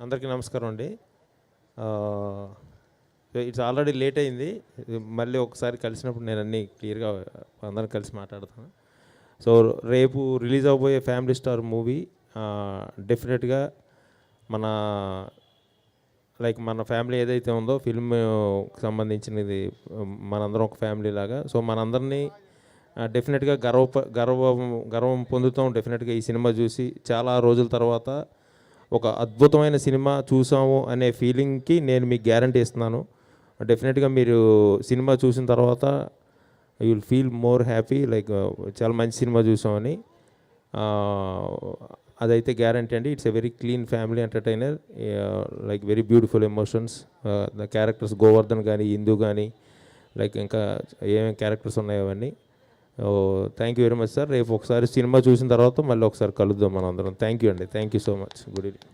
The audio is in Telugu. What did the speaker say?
అందరికీ నమస్కారం అండి. ఇట్స్ ఆల్రెడీ లేట్ అయింది. మళ్ళీ ఒకసారి కలిసినప్పుడు నేను అన్నీ క్లియర్గా అందరం కలిసి మాట్లాడతాను. సో రేపు రిలీజ్ అవబోయే ఫ్యామిలీ స్టార్ మూవీ డెఫినెట్గా మన మన ఫ్యామిలీ ఏదైతే ఉందో ఫిల్మ్కి సంబంధించినది, మనందరం ఒక ఫ్యామిలీ లాగా. సో మనందరినీ డెఫినెట్గా గర్వం పొందుతాం. డెఫినెట్గా ఈ సినిమా చూసి చాలా రోజుల తర్వాత ఒక అద్భుతమైన సినిమా చూసాము అనే ఫీలింగ్కి నేను మీకు గ్యారంటీ ఇస్తున్నాను. డెఫినెట్గా మీరు సినిమా చూసిన తర్వాత you will feel more happy, చాలా మంచి సినిమా చూసామని. అదైతే గ్యారంటీ అండి. It's a very clean family entertainer, very beautiful emotions. The characters Govardhan కానీ, ఇందు కానీ, ఇంకా ఏమేమి క్యారెక్టర్స్ ఉన్నాయో అవన్నీ. Thank you very much sir. రేపు ఒకసారి సినిమా చూసిన తర్వాత మళ్ళీ ఒకసారి కలుద్దాం మనం అందరం. థ్యాంక్ యూ అండి. Thank you so much. Good evening.